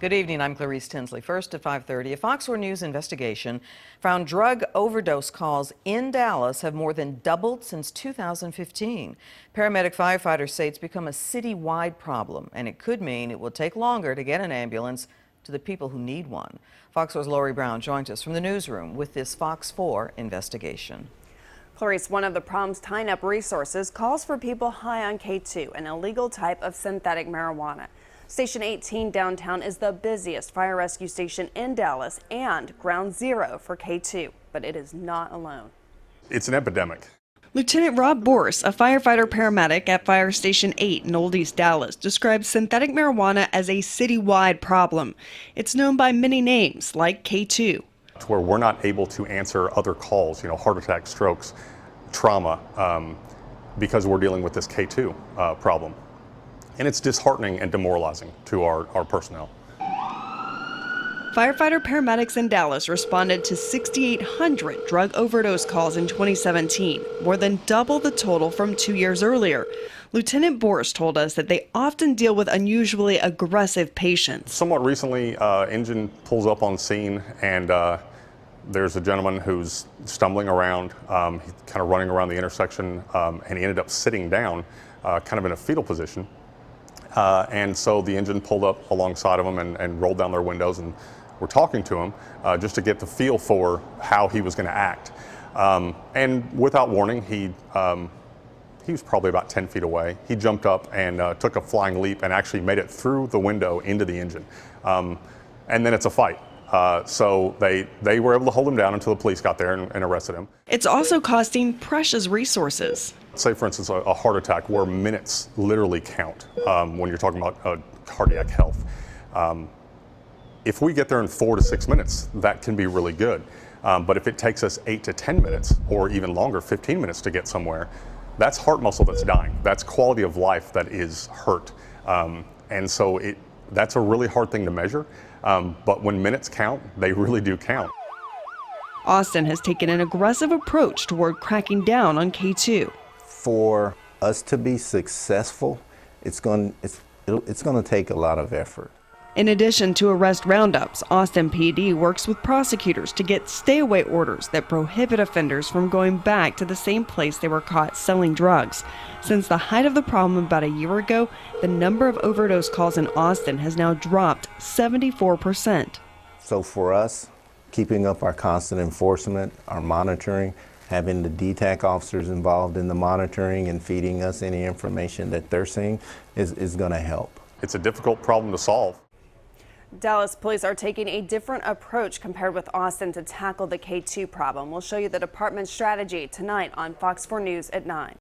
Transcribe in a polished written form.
Good evening, I'm Clarice Tinsley. First at 5:30, a Fox 4 News investigation found drug overdose calls in Dallas have more than doubled since 2015. Paramedic firefighters say it's become a citywide problem, and it could mean it will take longer to get an ambulance to the people who need one. Fox 4's Lori Brown joins us from the newsroom with this Fox 4 investigation. Clarice, one of the problems tying up resources calls for people high on K2, an illegal type of synthetic marijuana. Station 18 downtown is the busiest fire rescue station in Dallas and ground zero for K2, but it is not alone. It's an epidemic. Lieutenant Rob Borse, a firefighter paramedic at Fire Station 8 in Old East Dallas, describes synthetic marijuana as a citywide problem. It's known by many names, like K2. Where we're not able to answer other calls, heart attack, strokes, trauma, because we're dealing with this K2 problem. And it's disheartening and demoralizing to our personnel. Firefighter paramedics in Dallas responded to 6,800 drug overdose calls in 2017, more than double the total from 2 years earlier. Lieutenant Borse told us that they often deal with unusually aggressive patients. Somewhat recently, engine pulls up on scene, and there's a gentleman who's stumbling around, he's kind of running around the intersection, and he ended up sitting down, kind of in a fetal position. And so the engine pulled up alongside of him and rolled down their windows, and we're talking to him just to get the feel for how he was going to act. And without warning, he was probably about 10 feet away. He jumped up and took a flying leap and actually made it through the window into the engine. And then it's a fight. So they were able to hold him down until the police got there and arrested him. It's also costing precious resources. Say, for instance, a heart attack where minutes literally count when you're talking about cardiac health. If we get there in 4 to 6 minutes, that can be really good. But if it takes us 8 to 10 minutes or even longer, 15 minutes to get somewhere, that's heart muscle that's dying. That's quality of life that is hurt. And so that's a really hard thing to measure. But when minutes count, they really do count. Austin has taken an aggressive approach toward cracking down on K2. For us to be successful, it's going to take a lot of effort. In addition to arrest roundups, Austin PD works with prosecutors to get stay-away orders that prohibit offenders from going back to the same place they were caught selling drugs. Since the height of the problem about a year ago, the number of overdose calls in Austin has now dropped 74%. So for us, keeping up our constant enforcement, our monitoring, having the DTAC officers involved in the monitoring and feeding us any information that they're seeing is going to help. It's a difficult problem to solve. Dallas police are taking a different approach compared with Austin to tackle the K2 problem. We'll show you the department's strategy tonight on Fox 4 News at 9.